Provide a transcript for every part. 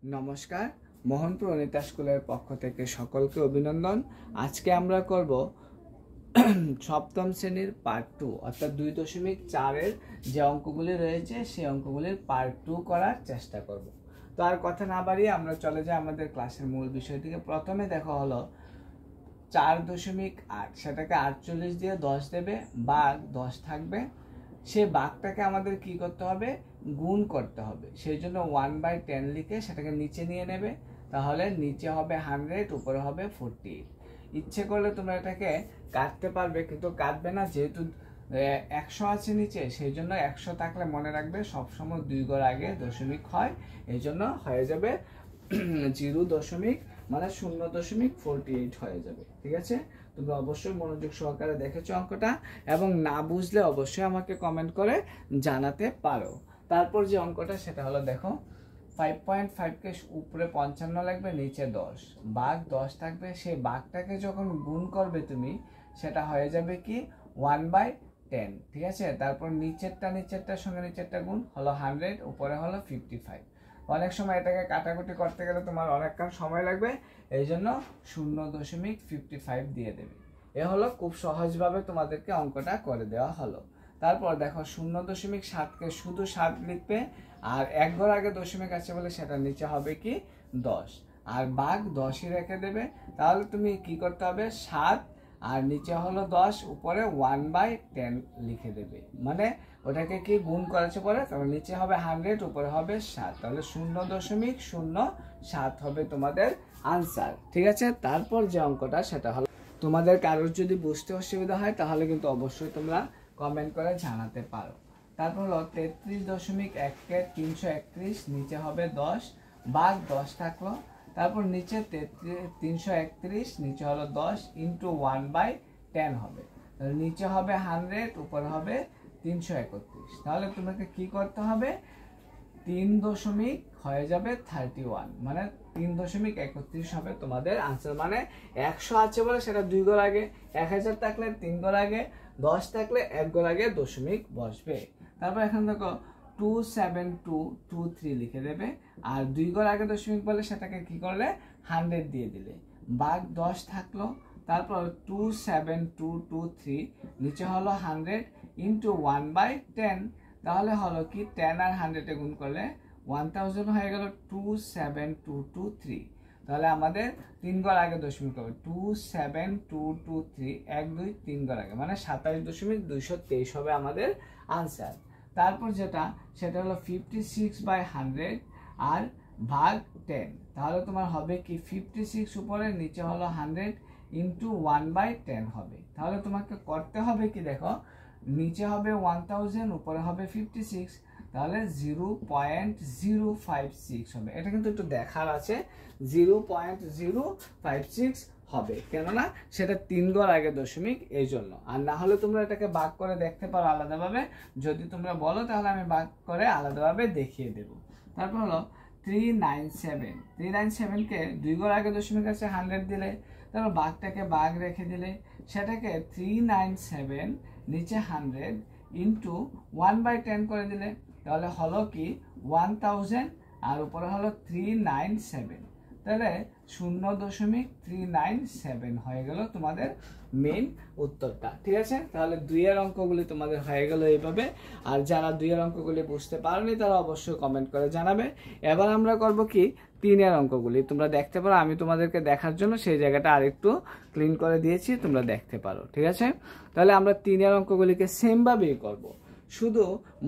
নমস্কার, মোহনপুর অনিতা স্কুলের পক্ষ থেকে সকলকে অভিনন্দন। আজকে আমরা করব সপ্তম শ্রেণীর পার্ট 2 অর্থাৎ 2.4 যে অঙ্কগুলি রয়েছে সেই অঙ্কগুলির পার্ট 2 করার চেষ্টা করব। তো আর কথা না বাড়িয়ে আমরা চলে যাই আমাদের ক্লাসের মূল বিষয়টিকে। প্রথমে দেখা হলো 4.8, সেটাকে 48 দিয়ে 10 দেবে, বাঘ 10 থাকবে। সেই বাঘটাকে আমাদের কি করতে হবে? গুণ করতে হবে। সেই জন্য 1/10 লিখে সেটাকে নিচে নিয়ে নেবে। তাহলে নিচে হবে 100, উপরে হবে 48। ইচ্ছে করলে তোমরা এটাকে কাটতে পারবে, কিন্তু কাটবে না, যেহেতু 100 আছে নিচে, সেই জন্য 100 থাকলে মনে রাখবে সবসময় 2 ঘর আগে দশমিক হয়। এই জন্য হয়ে যাবে 0.48 হয়ে যাবে। ঠিক আছে, তোমরা অবশ্যই মনোযোগ সহকারে দেখেছো অঙ্কটা, এবং না বুঝলে অবশ্যই আমাকে কমেন্ট করে জানাতে পারো। তারপর যে অঙ্কটা সেটা হলো, দেখো 5.5 কে উপরে 55 লাগবে, নিচে 10, বাঘ 10 থাকবে। সেই বাঘটাকে যখন গুণ করবে তুমি, সেটা হয়ে যাবে কি 1/10। ঠিক আছে, তারপর নিচেরটার সঙ্গে নিচেরটা গুণ হলো 100, উপরে হলো 55। অনেক সময় এটাকে কাটাকুটি করতে গেলে তোমার অনেকক্ষণ সময় লাগবে, এই জন্য 0.55 দিয়ে দেবে। এ হলো খুব সহজভাবে তোমাদেরকে অঙ্কটা করে দেওয়া হলো। তারপর দেখো 0.7 কে শুধু 7 লিখবে, আর 1 ঘর আগে দশমিক আছে বলে সেটা নিচে হবে কি 10, আর বাঘ 10ই রেখে দেবে। তাহলে তুমি কি করতে হবে? 7 আর নিচে হলো 10, উপরে 1/10 লিখে দেবে। মানে ওটাকে কি গুণ করেছে পরে, তাহলে নিচে হবে 100, উপরে হবে 7, তাহলে 0.07 হবে তোমাদের আনসার। ঠিক আছে, তারপর যে অঙ্কটা সেটা হলো, তোমাদের কারোর যদি বুঝতে অসুবিধা হয় তাহলে কিন্তু অবশ্যই তোমরা কমেন্ট করে জানাতে পারো। তারপর হলো 33.1 কে 331, নিচে হবে 10, বাঘ 10 থাকলো। তারপর নিচে 331, নিচে হলো 10 ইন্টু 1/10 হবে। তাহলে নিচে হবে 100, উপরে হবে 331। তাহলে তোমাকে কি করতে হবে? 3 দশমিক হয়ে যাবে 31, মানে 3.31 হবে তোমাদের আনসার। মানে 100 আছে বলে সেটা 2 ঘর আগে, 1000 থাকলে 3 ঘর আগে, 10 থাকলে 1 ঘর আগে দশমিক বসবে। তারপর এখন দেখো 27223 লিখে দেবে, আর 2 ঘর আগে দশমিক বলে সেটাকে কি করলে 100 দিয়ে দিলে, বাঘ 10 থাকলো। তারপর 27223 নিচে হলো 100 ইন্টু 1/10, তাহলে হলো কি 10 আর 100 গুণ করলে 1000 হয়ে গেল 27223। তাহলে আমাদের 3 ঘর আগে দশমিক হবে 27223, 1 2 3 ঘর আগে, মানে 27.223 হবে আমাদের আনসার। তারপর সেটা হলো 56/100 আর ভাগ 10। তাহলে তোমার হবে কি 56 উপরে, নিচে হলো 100 ইন্টু 1/10 হবে। তাহলে তোমাকে করতে হবে কি, দেখো নিচে হবে 1000, উপরে হবে 56, তাহলে 0.056 হবে। এটা কিন্তু একটু দেখার আছে, 0.056 হবে, কেননা সেটা 3 ঘর আগে দশমিক, এই জন্য। আর না হলে তোমরা এটাকে ভাগ করে দেখতে পারো আলাদাভাবে, যদি তোমরা বলো তাহলে আমি ভাগ করে আলাদাভাবে দেখিয়ে দেব। তারপর হলো 397 কে 2 ঘর আগে দশমিক আছে 100 দিলে, তারপর বাঘটাকে বাঘ রেখে দিলে, সেটাকে 397 নিচে 100 ইন্টু 1/10 করে দিলে, তাহলে হলো কি 1000, আর উপরে হলো 397, তাহলে 0.397 হয়ে গেল তোমাদের মেইন উত্তরটা। ঠিক আছে, তাহলে 2 এর অঙ্কগুলি তোমাদের হয়ে গেল এইভাবে। আর যারা 2 এর অঙ্কগুলি বুঝতে পারোনি তারা অবশ্যই কমেন্ট করে জানাবে। এবার আমরা করব কি 3 এর অঙ্কগুলি। তোমরা দেখতে পারো, আমি তোমাদেরকে দেখার জন্য সেই জায়গাটা আরেকটু ক্লিন করে দিয়েছি, তোমরা দেখতে পারো। ঠিক আছে, তাহলে আমরা 3 এর অঙ্কগুলিকে সেম ভাবেই করব। শুধু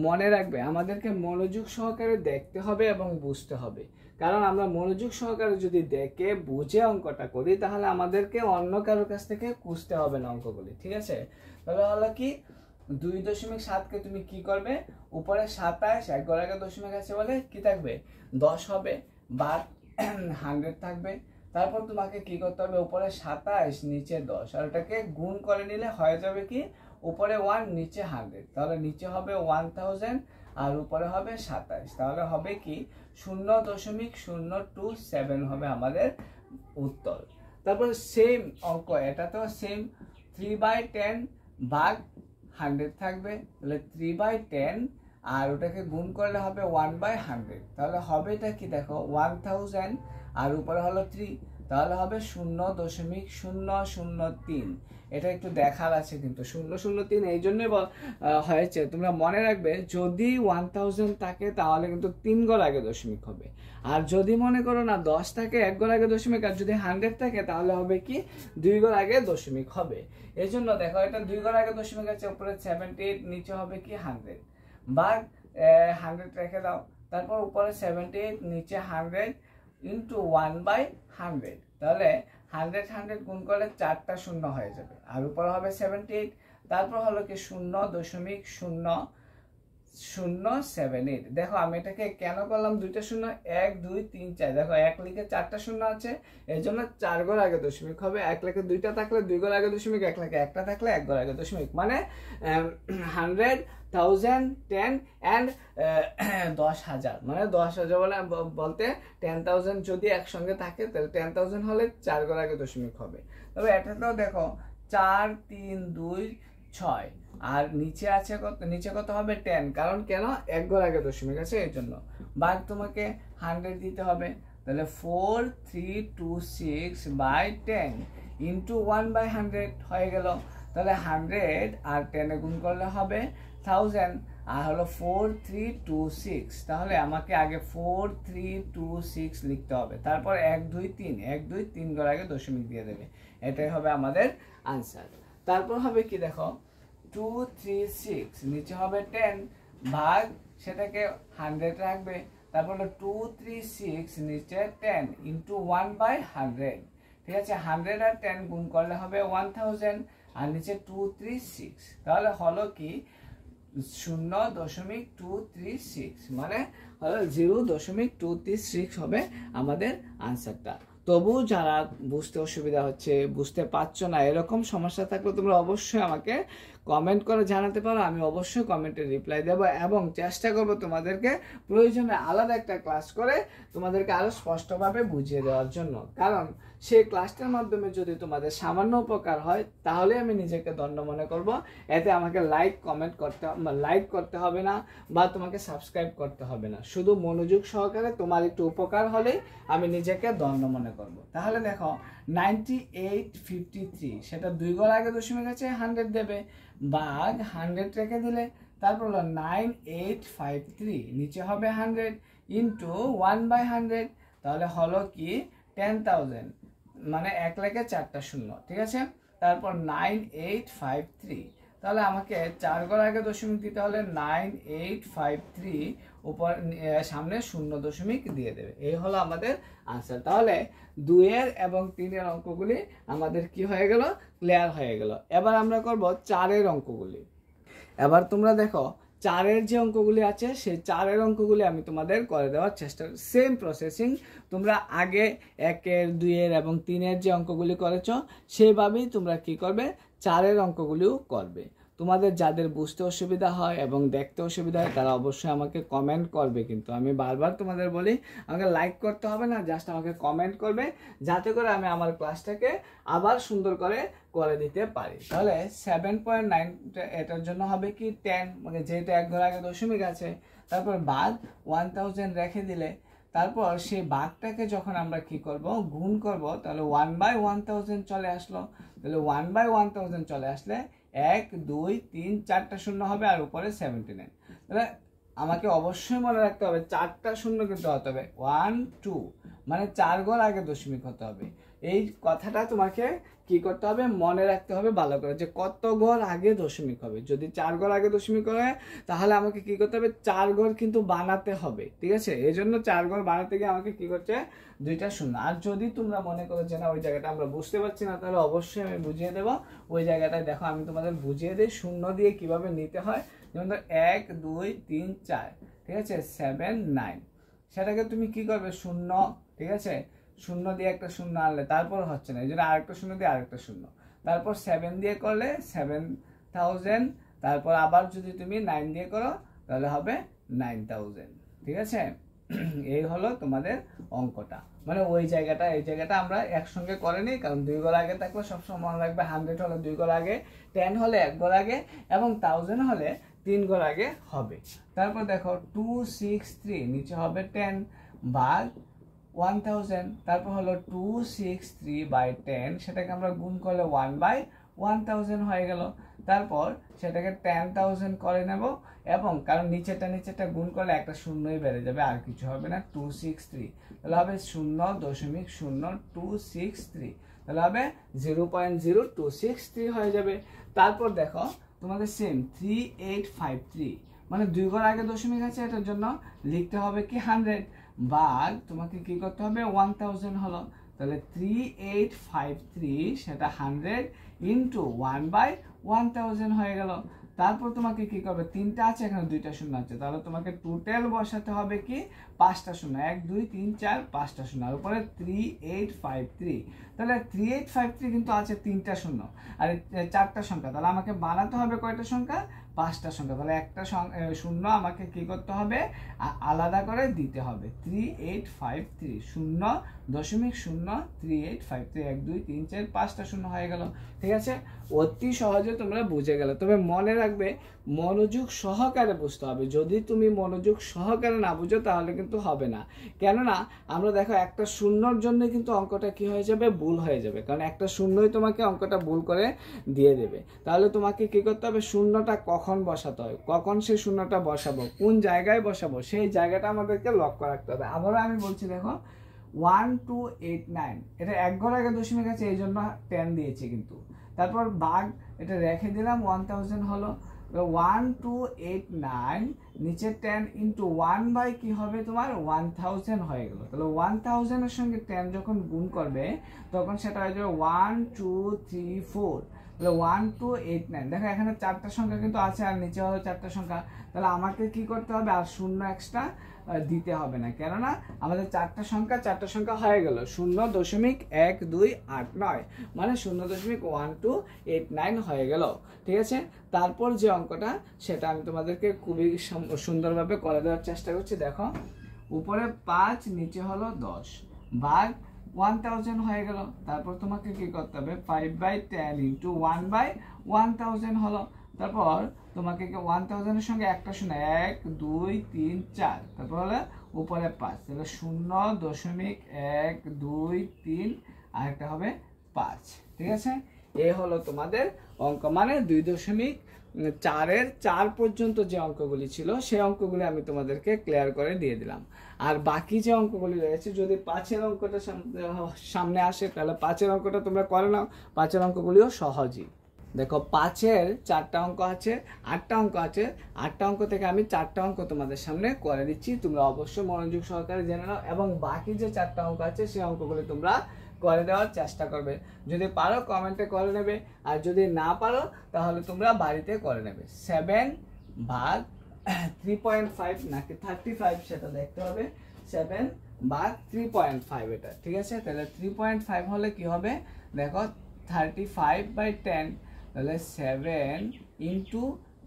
মনে রাখবে আমাদেরকে মনোযোগ সহকারে দেখতে হবে এবং বুঝতে হবে, কারণ আমরা মনোযোগ সহকারে যদি দেখে বুঝে অঙ্কটা করি তাহলে আমাদেরকে অন্য কারোর কাছ থেকে খুঁজতে হবে না অঙ্কগুলি। ঠিক আছে, তাহলে হলো কি 2.7 কে তুমি কি করবে? উপরে 27, 1 ঘর আগে দশমিক আছে বলে কি থাকবে 10 হবে, বাদ 100 থাকবে। তারপর তোমাকে কি করতে হবে? উপরে 27, নিচে 10, আর ওটাকে গুণ করে নিলে হয়ে যাবে কি উপরে 1, নিচে 100, তাহলে নিচে হবে 1000 আর উপরে হবে 27, তাহলে হবে কি 0.027 হবে আমাদের উত্তর। তারপর সেম অঙ্ক, এটা তো সেম, 3/10 ভাগ 100 থাকবে, তাহলে 3/10 আর ওটাকে গুণ করলে হবে 1/100। তাহলে হবে এটা কি দেখো 1000 আর উপরে হলো 3, তাহলে হবে 0.003। এটা একটু দেখার আছে কিন্তু 003 এই জন্যই হয়েছে। তোমরা মনে রাখবে যদি 1000 থাকে তাহলে কিন্তু 3 ঘর আগে দশমিক হবে, আর যদি মনে করো না 10 থাকে 1 ঘর আগে দশমিক, আর যদি 100 থাকে তাহলে হবে কি 2 ঘর আগে দশমিক হবে। এই জন্য দেখো এটা 2 ঘর আগে দশমিক আছে, উপরে 78, নিচে হবে কি 100 বা 100 রেখে দাও, তারপর উপরে 78 নিচে 100 ইন্টু 1/100। তাহলে 100 গুণ করলে 4টা শূন্য হয়ে যাবে, আর উপরে হবে 78, তারপর হলো কি 0.0078। দেখো আমি এটাকে কেন করলাম 2টা শূন্য, 1 2 3 4, দেখো 1 লিখে 4টা শূন্য আছে, এই জন্য 4 ঘর আগে দশমিক হবে। 1 লিখে 2টা থাকলে 2 ঘর আগে দশমিক, 1 লিখে 1টা থাকলে 1 ঘর আগে দশমিক, মানে 100, 1000, 10 and 10,000, মানে 10,000 বলতে 10,000 যদি একসঙ্গে থাকে তাহলে 10,000 হলে 4 ঘর আগে দশমিক হবে। তবে এটাতেও দেখো 4 3 2 6, আর নিচে আছে কত, নিচে কত হবে 10, কারণ কেন 1 ঘর আগে দশমিক আছে এই জন্য। ভাগ তোমাকে 100 দিতে হবে, তাহলে 4326/10 ইন্টু 1/100 হয়ে গেল। তাহলে 100 আর 10 গুণ করলে হবে 1000, আর হলো 4326। তাহলে আমাকে আগে 4326 লিখতে হবে, তারপর 1 2 3 1 2 3 ঘর আগে দশমিক দিয়ে দেবে, এটাই হবে আমাদের আনসার। তারপর হবে কি দেখো 236, নিচে হবে 10 ভাগ সেটাকে 100 রাখবে, তারপর হলো 236 নিচে 10 ইন্টু 1/100। ঠিক আছে, 100 আর 10 গুণ করলে হবে 1000, আর নিচে 236, তাহলে হলো কি 0.236, মানে হলো 0.236 হবে আমাদের আনসারটা। তবু যারা বুঝতে অসুবিধা হচ্ছে, বুঝতে পারছো না, এরকম সমস্যা থাকলে তোমরা অবশ্যই আমাকে কমেন্ট করে জানাতে পারো, আমি অবশ্যই কমেন্টে রিপ্লাই দেবো এবং চেষ্টা করব তোমাদেরকে প্রয়োজনে আলাদা একটা ক্লাস করে তোমাদেরকে আরো স্পষ্টভাবে বুঝিয়ে দেওয়ার জন্য। কারণ সেই ক্লাসটার মাধ্যমে যদি তোমাদের সামান্য উপকার হয় তাহলে আমি নিজেকে ধন্য মনে করব। এতে আমাকে লাইক করতে হবে না বা তোমাকে সাবস্ক্রাইব করতে হবে না, শুধু মনোযোগ সহকারে তোমার একটু উপকার হলেই আমি নিজেকে ধন্য মনে করব। তাহলে দেখো 9853, সেটা 2 ঘর আগে দশমিক আছে 100 দেবে, ভাগ 100 রেখে দিলে, তারপর হলো 9853 নিচে হবে 100 ইন্টু 1/100, তাহলে হলো কি 10,000, মানে 1 লেখে 4টা শূন্য। ঠিক আছে, তারপর 9853, তাহলে আমাকে 4 ঘর আগে দশমিক দিতে হলে 9853 উপর সামনে 0 দিয়ে দেবে, এই হলো আমাদের আনসার। তাহলে 2 এর এবং 3 এর অঙ্কগুলি আমাদের কি হয়ে গেল, ক্লিয়ার হয়ে গেল। এবার আমরা করব 4 এর অঙ্কগুলি। এবার তোমরা দেখো 4 এর যে অঙ্কগুলি আছে সেই 4 এর অঙ্কগুলি আমি তোমাদের করে দেওয়ার চেষ্টা, সেম প্রসেসিং তোমরা আগে 1 এর 2 এর এবং 3 এর যে অঙ্কগুলি করেছো সেইভাবেই তোমরা কি করবে 4 এর অঙ্কগুলিও করবে। তোমাদের যাদের বুঝতে অসুবিধা হয় এবং দেখতে অসুবিধা হয় তারা অবশ্যই আমাকে কমেন্ট করবে, কিন্তু আমি বারবার তোমাদের বলি আমাকে লাইক করতে হবে না, জাস্ট আমাকে কমেন্ট করবে যাতে করে আমি আমার ক্লাসটাকে আবার সুন্দর করে দিতে পারি। তাহলে 7.9 এটার জন্য হবে কি 10, মানে যেহেতু 1 ঘর আগে দশমিক আছে, তারপর ভাগ 1000 রেখে দিলে, তারপর সেই ভাগটাকে যখন আমরা কি করব গুণ করব, তাহলে 1/1000 চলে আসলো। তাহলে 1/1000 চলে আসলে 1 2 3 4টা শূন্য হবে, আর উপরে 79। তাহলে আমাকে অবশ্যই মনে রাখতে হবে 4টা শূন্য কিন্তু হতে হবে 1 2, মানে 4 ঘর আগে দশমিক হতে হবে। এই কথাটা তোমাকে কি করতে হবে, মনে রাখতে হবে ভালো করে, যে কত ঘর আগে দশমিক হবে। যদি 4 ঘর আগে দশমিক হয় তাহলে আমাকে কি করতে হবে 4 ঘর কিন্তু বানাতে হবে। ঠিক আছে, এই জন্য 4 ঘর বানাতে গিয়ে আমাকে কি করছে 2টা শূন্য। আর যদি তোমরা মনে করো যে না ওই জায়গাটা আমরা বুঝতে পারছি না, তাহলে অবশ্যই আমি বুঝিয়ে দেবো। ওই জায়গাটায় দেখো আমি তোমাদের বুঝিয়ে দিই শূন্য দিয়ে কিভাবে নিতে হয়। যেমন 1 2 3 4, ঠিক আছে, 7 9, সেটাকে তুমি কি করবে শূন্য, ঠিক আছে, শূন্য দিয়ে একটা শূন্য আনলে তারপর হচ্ছে না, এই জন্য আরেকটা শূন্য দিয়ে আরেকটা শূন্য, তারপর 7 দিয়ে করলে 7000, তারপর আবার যদি তুমি 9 দিয়ে করো তাহলে হবে 9000। ঠিক আছে, এই হলো তোমাদের অঙ্কটা। মানে ওই জায়গাটা এই জায়গাটা আমরা একসঙ্গে করে নিই, কারণ 2 ঘর আগে থাকলে সবসময় মনে রাখবে 100 হলে 2 ঘর আগে, 10 হলে 1 ঘর আগে এবং 1000 হলে 3 ঘর আগে হবে। তারপর দেখো 263 নিচে হবে 10 ভাগ 1000, তারপর হলো 263/10, সেটাকে আমরা গুণ করলে 1/1000 হয়ে গেল। তারপর সেটাকে 10,000 করে নেব, এবং কারণ নিচেটা গুণ করলে একটা শূন্যই বেড়ে যাবে, আর কিছু হবে না। 263 তাহলে হবে 0.0263, তাহলে হবে 0.0263 হয়ে যাবে। তারপর দেখো তোমাদের সেম 3853, মানে 2 ঘর আগে দশমিক আছে, এটার জন্য লিখতে হবে কি 100 ভাগ তোমাকে কি করতে হবে 1000 হলো, তাহলে 3853 সেটা 100 ইন্টু 1/1000 হয়ে গেল। তারপর তোমাকে কি করবে, 3টা আছে এখানে 2টা শূন্য আছে, তাহলে তোমাকে টোটাল বসাতে হবে কি 5টা শূন্য, 1 2 3 4 5টা শূন্য, আর উপরে 3853, তাহলে 3853 কিন্তু আছে 3টা শূন্য আর 4টা সংখ্যা, তাহলে আমাকে বানাতে হবে কয়টা সংখ্যা, 5টা সংখ্যা, তাহলে একটা শূন্য আমাকে কি করতে হবে, আলাদা করে দিতে হবে। 3853 0.03853, 1 2 3 4 5টা শূন্য হয়ে গেল। ঠিক আছে, অতি সহজে তোমরা বুঝে গেলে। তবে মনে রাখবে মনোযোগ সহকারে বুঝতে হবে, যদি তুমি মনোযোগ সহকারে না বুঝো তাহলে কিন্তু হবে না। কেননা আমরা দেখো একটা শূন্যর জন্য কিন্তু অঙ্কটা কি হয়ে যাবে, ভুল হয়ে যাবে, কারণ একটা শূন্যই তোমাকে অঙ্কটা ভুল করে দিয়ে দেবে। তাহলে তোমাকে কি করতে হবে, শূন্যটা কখন বসাতে হয়, কখন সেই শূন্যটা বসাবো, কোন জায়গায় বসাবো, সেই জায়গাটা আমাদেরকে লক্ষ্য রাখতে হবে। আবারও আমি বলছি, দেখো 1289, এটা 1 ঘর আগে দশমিক আছে এই জন্য 10 দিয়েছি, কিন্তু তারপর ভাগ এটা রেখে দিলাম 1000 হলো, 1289 নিচে 10 ইন্টু 1 বাই কি হবে তোমার 1000 হয়ে গেল। তাহলে 1000 এর সঙ্গে 10 যখন গুণ করবে তখন সেটা হয়ে যাবে 1 2 3 4, তাহলে 1289। দেখো এখানে 4টা সংখ্যা কিন্তু আছে আর নিচে হলো 4টা সংখ্যা, তাহলে আমাকে কি করতে হবে, আর শূন্য এক্সট্রা দিতে হবে না, কেননা আমাদের 4টা সংখ্যা হয়ে গেল 0.1289, মানে 0.1289 হয়ে গেল। ঠিক আছে, তারপর যে অঙ্কটা সেটা আমি তোমাদেরকে খুবই সুন্দরভাবে করে দেওয়ার চেষ্টা করছি। দেখো উপরে 5 নিচে হলো 10 ভাগ 1000 হয়ে গেল। তারপর তোমাকে কি করতে হবে, 5/10 ইন্টু 1/1000 হলো। তারপর তোমাকে 1000 এর সঙ্গে একটা শূন্য, 1 2 3 4, তারপর হলো উপরে 5, তাহলে 0.123 আর একটা হবে 5। ঠিক আছে, এ হলো তোমাদের অঙ্ক, মানে 2.4 পর্যন্ত যে অঙ্কগুলি ছিল সেই অঙ্কগুলি আমি তোমাদেরকে ক্লিয়ার করে দিয়ে দিলাম। আর বাকি যে অঙ্কগুলি রয়েছে, যদি 5-এর অঙ্কটা সামনে আসে তাহলে 5-এর অঙ্কটা তোমরা করে নাও, 5-এর অঙ্কগুলিও সহজই। দেখো 5-এর 4টা অঙ্ক আছে, 8টা অঙ্ক আছে, 8টা অঙ্ক থেকে আমি 4টা অঙ্ক তোমাদের সামনে করে দিচ্ছি, তোমরা অবশ্যই মনোযোগ সহকারে জেনে নাও, এবং বাকি যে 4টা অঙ্ক আছে সেই অঙ্কগুলি তোমরা করে দেওয়ার চেষ্টা করবে। যদি পারো কমেন্টে করে নেবে, আর যদি না পারো তাহলে তোমরা বাড়িতে করে নেবে। 7 ভাগ 3.5 নাকি 35 সেটা দেখতে হবে, 7 ভাগ 3.5 এটা। ঠিক আছে, তাহলে 3.5 হলে কি হবে, দেখো 35/10, তাহলে 7 ইন্টু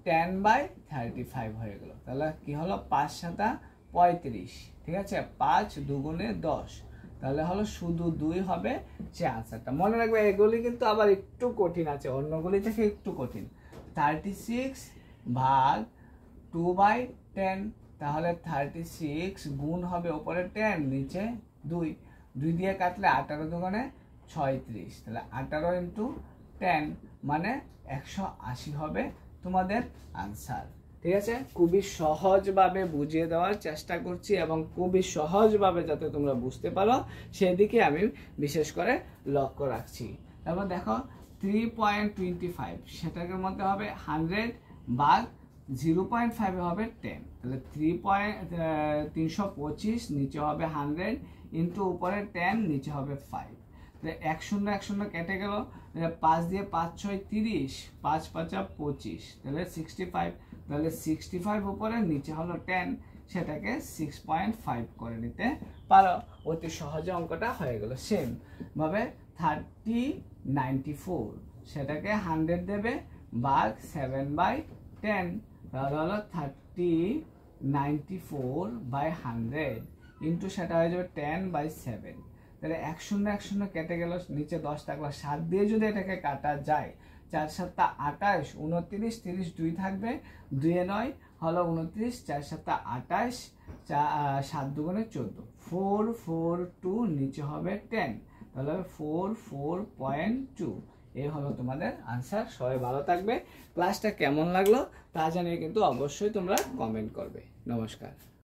10/35 হয়ে গেল। তাহলে কি হলো, 5 7 35। ঠিক আছে, 5 2 10, তাহলে হলো শুধু 2 হবে যে আনসারটা। মনে রাখবে এগুলি কিন্তু আবার একটু কঠিন আছে, অন্যগুলি থেকে একটু কঠিন। 36 ভাগ 2/10, তাহলে 36 গুণ হবে উপরে 10 নিচে 2, 2 দিয়ে কাটলে 18 2 36, তাহলে 18 ইন্টু 10 মানে 180 হবে তোমাদের আনসার। ঠিক আছে, খুবই সহজভাবে বুঝিয়ে দেওয়ার চেষ্টা করছি, এবং খুবই সহজভাবে যাতে তোমরা বুঝতে পারো সেদিকে আমি বিশেষ করে লক্ষ্য রাখছি। তারপর দেখো 3.25 সেটাকে মধ্যে হবে 100 ভাগ 0.5 হবে 10, তাহলে 325 নিচে হবে 100 ইন্টু উপরে 10 নিচে হবে 5, তাহলে 1 0 1 0 কেটে গেল, 5 দিয়ে 5 6 30, 5 5 25, তাহলে 65, তাহলে 65 উপরে নিচে হলো 10, সেটাকে 6.5 করে নিতে পারো। অতি সহজে অঙ্কটা হয়ে গেল। সেম ভাবে 3094 সেটাকে 100 দেবে ভাগ 7/10, তাহলে হলো 3094/100 ইন্টু সেটা হয়ে যাবে 10/7, তাহলে 1 0 1 0 কেটে গেল, নিচে 10 থাকলো, 7 দিয়ে যদি এটাকে কাটা যায় 4 7 28, 29, 30 2 থাকবে, 2 এ 9 হলো 29, 4 7 28, 7 দুগুণে 14, 4 4 2 নিচে হবে 10, তাহলে হবে 44.2। এই হলো তোমাদের আনসার। সবাই ভালো থাকবে। ক্লাসটা কেমন লাগলো তা জানিয়ে কিন্তু অবশ্যই তোমরা কমেন্ট করবে। নমস্কার।